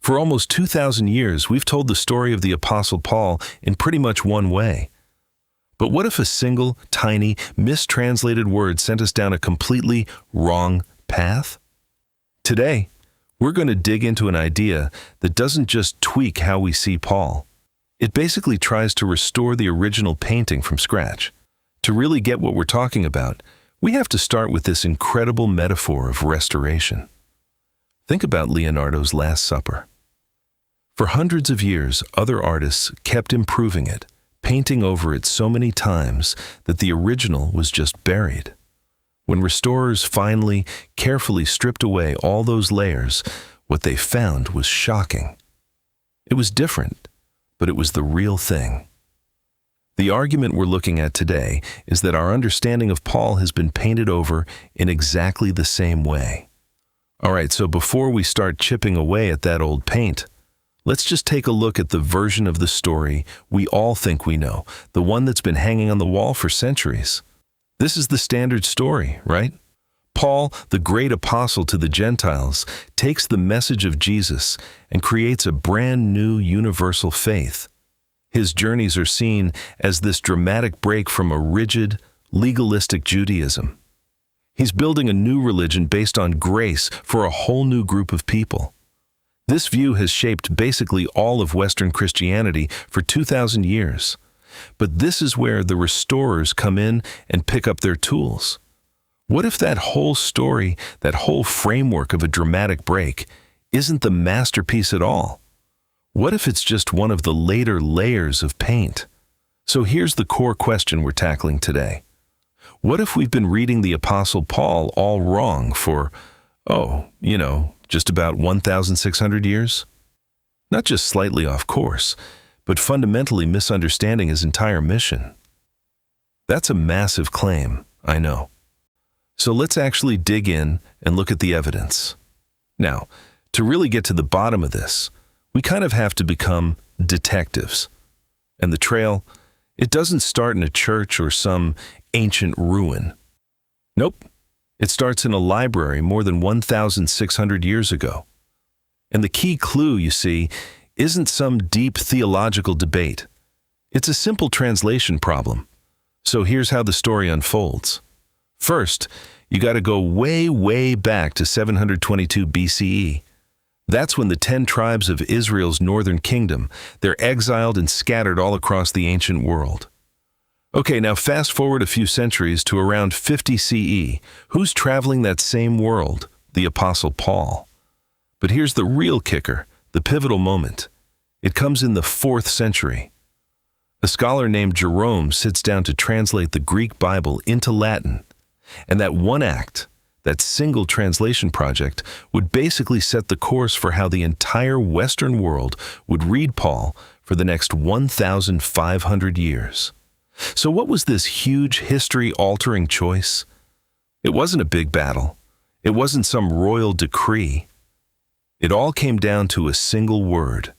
For almost 2,000 years, we've told the story of the Apostle Paul in pretty much one way. But what if a single, tiny, mistranslated word sent us down a completely wrong path? Today, we're going to dig into an idea that doesn't just tweak how we see Paul. It basically tries to restore the original painting from scratch. To really get what we're talking about, we have to start with this incredible metaphor of restoration. Think about Leonardo's Last Supper. For hundreds of years, other artists kept improving it, painting over it so many times that the original was just buried. When restorers finally, carefully stripped away all those layers, what they found was shocking. It was different, but it was the real thing. The argument we're looking at today is that our understanding of Paul has been painted over in exactly the same way. All right, so before we start chipping away at that old paint, let's just take a look at the version of the story we all think we know, the one that's been hanging on the wall for centuries. This is the standard story, right? Paul, the great apostle to the Gentiles, takes the message of Jesus and creates a brand new universal faith. His journeys are seen as this dramatic break from a rigid, legalistic Judaism. He's building a new religion based on grace for a whole new group of people. This view has shaped basically all of Western Christianity for 2,000 years. But this is where the restorers come in and pick up their tools. What if that whole story, that whole framework of a dramatic break, isn't the masterpiece at all? What if it's just one of the later layers of paint? So here's the core question we're tackling today. What if we've been reading the Apostle Paul all wrong for, just about 1,600 years? Not just slightly off course, but fundamentally misunderstanding his entire mission. That's a massive claim, I know. So let's actually dig in and look at the evidence. Now, to really get to the bottom of this, we kind of have to become detectives. And the trail, it doesn't start in a church or some ancient ruin. Nope. It starts in a library more than 1,600 years ago. And the key clue, you see, isn't some deep theological debate. It's a simple translation problem. So here's how the story unfolds. First, you got to go way, way back to 722 BCE. That's when the 10 tribes of Israel's northern kingdom, they're exiled and scattered all across the ancient world. Okay, now fast forward a few centuries to around 50 CE. Who's traveling that same world? The Apostle Paul. But here's the real kicker, the pivotal moment. It comes in the 4th century. A scholar named Jerome sits down to translate the Greek Bible into Latin. And that one act, that single translation project, would basically set the course for how the entire Western world would read Paul for the next 1,500 years. So what was this huge history-altering choice? It wasn't a big battle. It wasn't some royal decree. It all came down to a single word,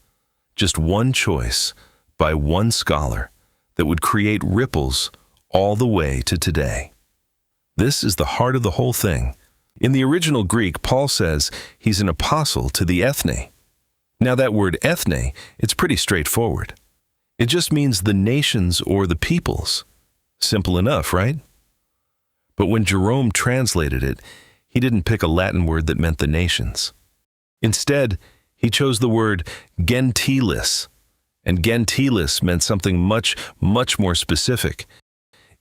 just one choice by one scholar that would create ripples all the way to today. This is the heart of the whole thing. In the original Greek, Paul says he's an apostle to the ethnē. Now that word ethnē, it's pretty straightforward. It just means the nations or the peoples. Simple enough, right? But when Jerome translated it, he didn't pick a Latin word that meant the nations. Instead, he chose the word gentiles. And gentiles meant something much, much more specific.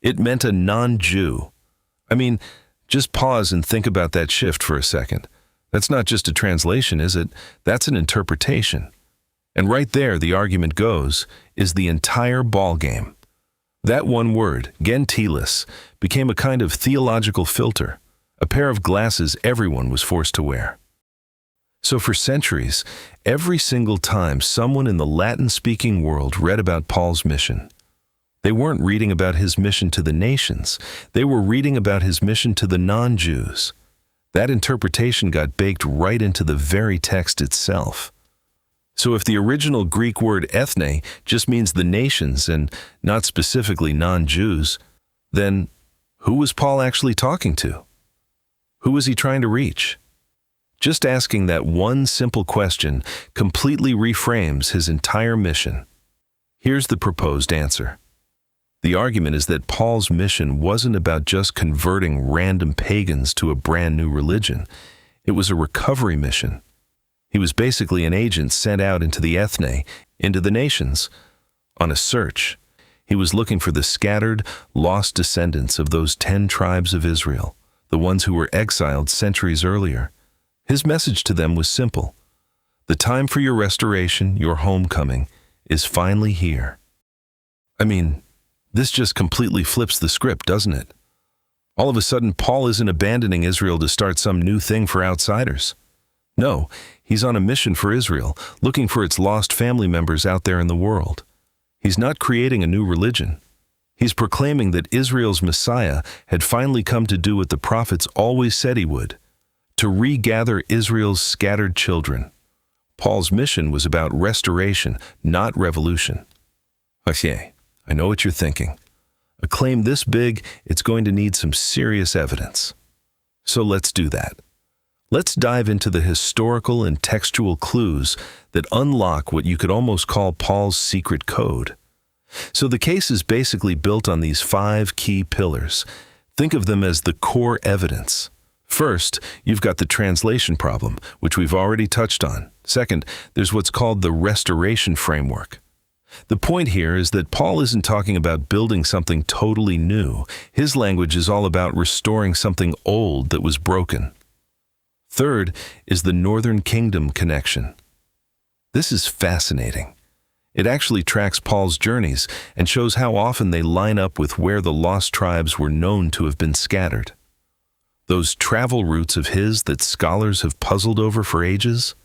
It meant a non-Jew. I mean, just pause and think about that shift for a second. That's not just a translation, is it? That's an interpretation. And right there, the argument goes, is the entire ballgame. That one word, gentiles, became a kind of theological filter, a pair of glasses everyone was forced to wear. So for centuries, every single time someone in the Latin-speaking world read about Paul's mission, they weren't reading about his mission to the nations. They were reading about his mission to the non-Jews. That interpretation got baked right into the very text itself. So if the original Greek word ethnē just means the nations and not specifically non-Jews, then who was Paul actually talking to? Who was he trying to reach? Just asking that one simple question completely reframes his entire mission. Here's the proposed answer. The argument is that Paul's mission wasn't about just converting random pagans to a brand new religion. It was a recovery mission. He was basically an agent sent out into the ethnē, into the nations, on a search. He was looking for the scattered, lost descendants of those 10 tribes of Israel, the ones who were exiled centuries earlier. His message to them was simple. The time for your restoration, your homecoming, is finally here. I mean, this just completely flips the script, doesn't it? All of a sudden, Paul isn't abandoning Israel to start some new thing for outsiders. No, he's on a mission for Israel, looking for its lost family members out there in the world. He's not creating a new religion. He's proclaiming that Israel's Messiah had finally come to do what the prophets always said he would, to regather Israel's scattered children. Paul's mission was about restoration, not revolution. Okay, I know what you're thinking. A claim this big, it's going to need some serious evidence. So let's do that. Let's dive into the historical and textual clues that unlock what you could almost call Paul's secret code. So the case is basically built on these 5 key pillars. Think of them as the core evidence. First, you've got the translation problem, which we've already touched on. Second, there's what's called the restoration framework. The point here is that Paul isn't talking about building something totally new. His language is all about restoring something old that was broken. Third is the Northern Kingdom connection. This is fascinating. It actually tracks Paul's journeys and shows how often they line up with where the lost tribes were known to have been scattered. Those travel routes of his that scholars have puzzled over for ages?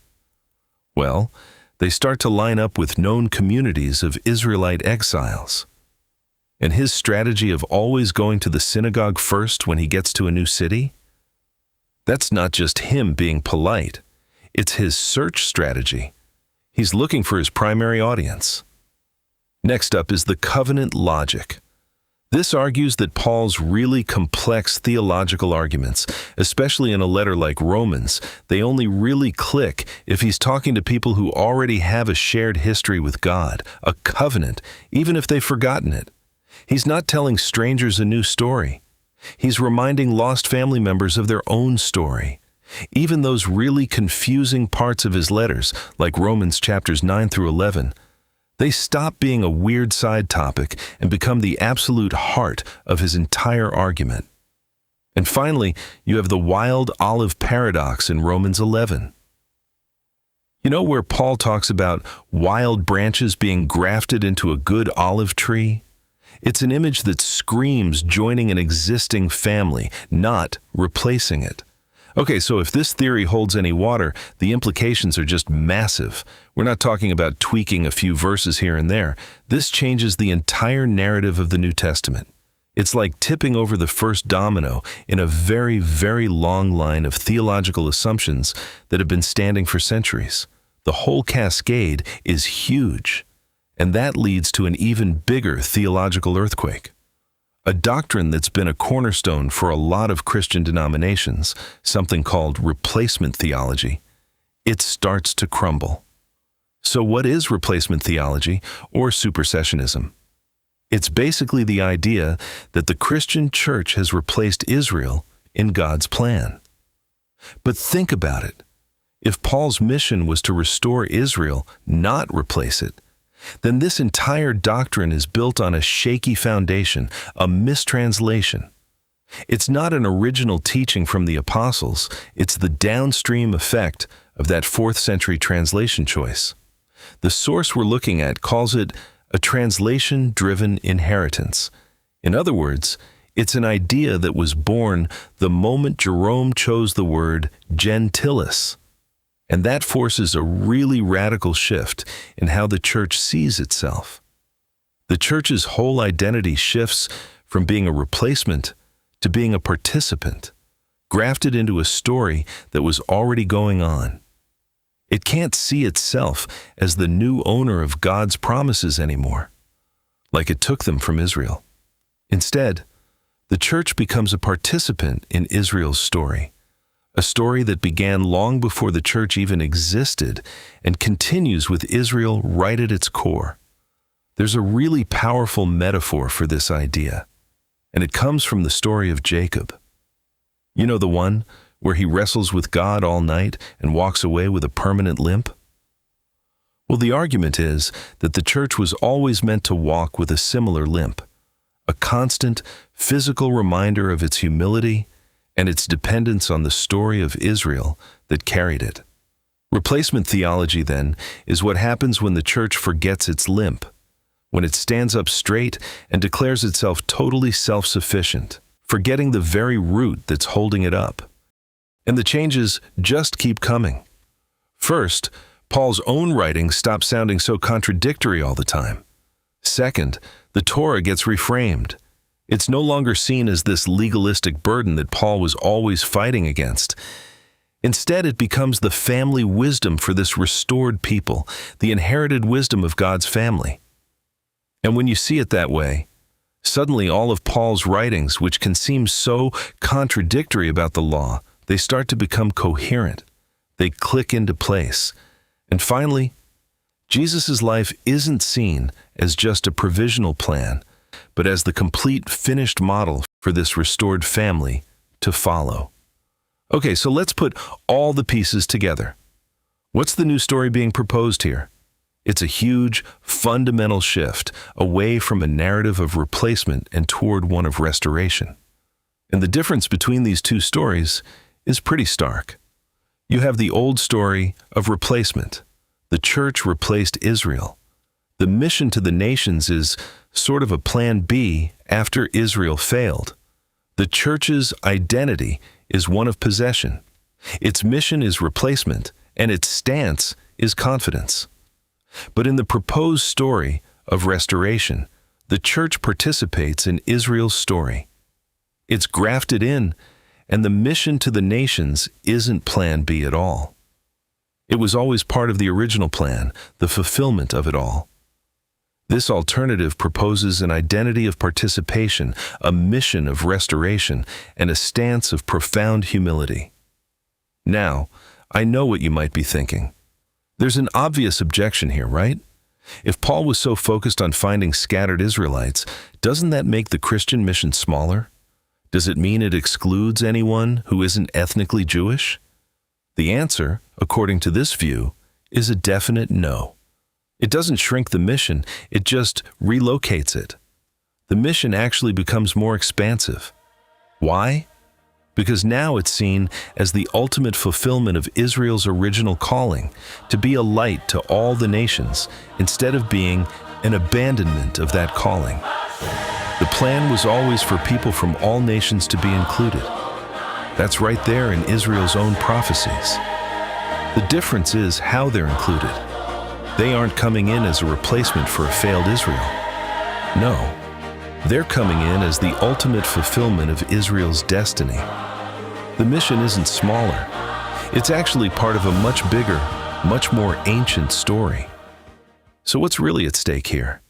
Well, they start to line up with known communities of Israelite exiles. And his strategy of always going to the synagogue first when he gets to a new city? That's not just him being polite. It's his search strategy. He's looking for his primary audience. Next up is the covenant logic. This argues that Paul's really complex theological arguments, especially in a letter like Romans, they only really click if he's talking to people who already have a shared history with God, a covenant, even if they've forgotten it. He's not telling strangers a new story. He's reminding lost family members of their own story. Even those really confusing parts of his letters, like Romans chapters 9 through 11, they stop being a weird side topic and become the absolute heart of his entire argument. And finally, you have the wild olive paradox in Romans 11. You know where Paul talks about wild branches being grafted into a good olive tree? It's an image that screams joining an existing family, not replacing it. Okay, so if this theory holds any water, the implications are just massive. We're not talking about tweaking a few verses here and there. This changes the entire narrative of the New Testament. It's like tipping over the first domino in a very, very long line of theological assumptions that have been standing for centuries. The whole cascade is huge, and that leads to an even bigger theological earthquake. A doctrine that's been a cornerstone for a lot of Christian denominations, something called replacement theology, it starts to crumble. So what is replacement theology or supersessionism? It's basically the idea that the Christian church has replaced Israel in God's plan. But think about it. If Paul's mission was to restore Israel, not replace it, then this entire doctrine is built on a shaky foundation, a mistranslation. It's not an original teaching from the apostles, it's the downstream effect of that 4th century translation choice. The source we're looking at calls it a translation-driven inheritance. In other words, it's an idea that was born the moment Jerome chose the word gentiles. And that forces a really radical shift in how the church sees itself. The church's whole identity shifts from being a replacement to being a participant, grafted into a story that was already going on. It can't see itself as the new owner of God's promises anymore, like it took them from Israel. Instead, the church becomes a participant in Israel's story, a story that began long before the church even existed and continues with Israel right at its core. There's a really powerful metaphor for this idea, and it comes from the story of Jacob. You know, the one where he wrestles with God all night and walks away with a permanent limp? Well, the argument is that the church was always meant to walk with a similar limp, a constant physical reminder of its humility and its dependence on the story of Israel that carried it. Replacement theology, then, is what happens when the church forgets its limp, when it stands up straight and declares itself totally self-sufficient, forgetting the very root that's holding it up. And the changes just keep coming. First, Paul's own writings stop sounding so contradictory all the time. Second, the Torah gets reframed. It's no longer seen as this legalistic burden that Paul was always fighting against. Instead, it becomes the family wisdom for this restored people, the inherited wisdom of God's family. And when you see it that way, suddenly all of Paul's writings, which can seem so contradictory about the law, they start to become coherent. They click into place. And finally, Jesus' life isn't seen as just a provisional plan, but as the complete finished model for this restored family to follow. Okay, so let's put all the pieces together. What's the new story being proposed here? It's a huge, fundamental shift away from a narrative of replacement and toward one of restoration. And the difference between these two stories is pretty stark. You have the old story of replacement. The church replaced Israel. The mission to the nations is sort of a plan B after Israel failed. The church's identity is one of possession. Its mission is replacement, and its stance is confidence. But in the proposed story of restoration, the church participates in Israel's story. It's grafted in, and the mission to the nations isn't plan B at all. It was always part of the original plan, the fulfillment of it all. This alternative proposes an identity of participation, a mission of restoration, and a stance of profound humility. Now, I know what you might be thinking. There's an obvious objection here, right? If Paul was so focused on finding scattered Israelites, doesn't that make the Christian mission smaller? Does it mean it excludes anyone who isn't ethnically Jewish? The answer, according to this view, is a definite no. It doesn't shrink the mission, it just relocates it. The mission actually becomes more expansive. Why? Because now it's seen as the ultimate fulfillment of Israel's original calling, to be a light to all the nations, instead of being an abandonment of that calling. The plan was always for people from all nations to be included. That's right there in Israel's own prophecies. The difference is how they're included. They aren't coming in as a replacement for a failed Israel. No, they're coming in as the ultimate fulfillment of Israel's destiny. The mission isn't smaller. It's actually part of a much bigger, much more ancient story. So what's really at stake here?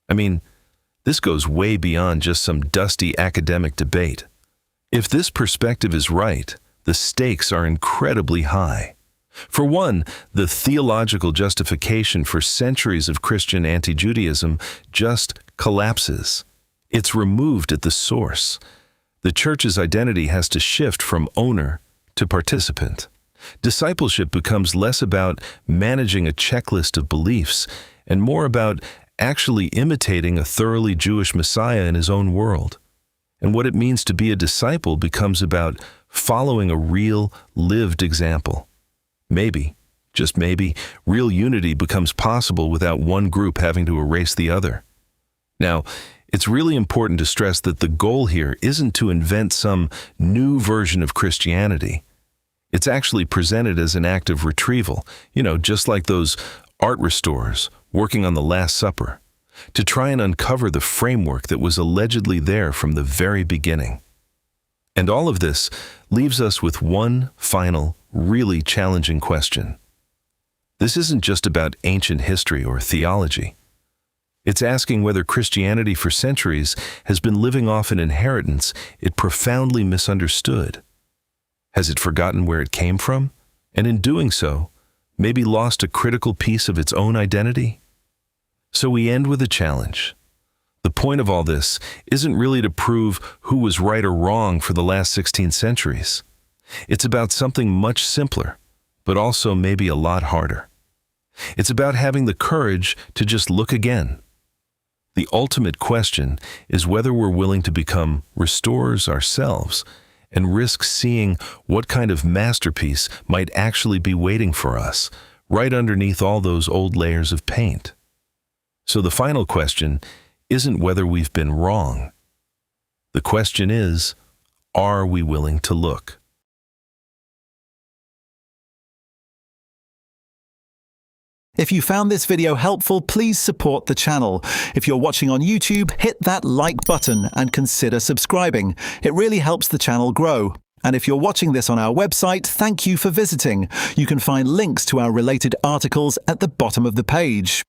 I mean, this goes way beyond just some dusty academic debate. If this perspective is right, the stakes are incredibly high. For one, the theological justification for centuries of Christian anti-Judaism just collapses. It's removed at the source. The church's identity has to shift from owner to participant. Discipleship becomes less about managing a checklist of beliefs and more about actually imitating a thoroughly Jewish Messiah in his own world. And what it means to be a disciple becomes about following a real, lived example. Maybe, just maybe, real unity becomes possible without one group having to erase the other. Now, it's really important to stress that the goal here isn't to invent some new version of Christianity. It's actually presented as an act of retrieval, just like those art restorers working on the Last Supper, to try and uncover the framework that was allegedly there from the very beginning. And all of this leaves us with one final, really challenging question. This isn't just about ancient history or theology. It's asking whether Christianity for centuries has been living off an inheritance it profoundly misunderstood. Has it forgotten where it came from? And in doing so, maybe lost a critical piece of its own identity? So we end with a challenge. The point of all this isn't really to prove who was right or wrong for the last 16 centuries. It's about something much simpler, but also maybe a lot harder. It's about having the courage to just look again. The ultimate question is whether we're willing to become restorers ourselves and risk seeing what kind of masterpiece might actually be waiting for us right underneath all those old layers of paint. So the final question isn't whether we've been wrong. The question is, are we willing to look? If you found this video helpful, please support the channel. If you're watching on YouTube, hit that like button and consider subscribing. It really helps the channel grow. And if you're watching this on our website, thank you for visiting. You can find links to our related articles at the bottom of the page.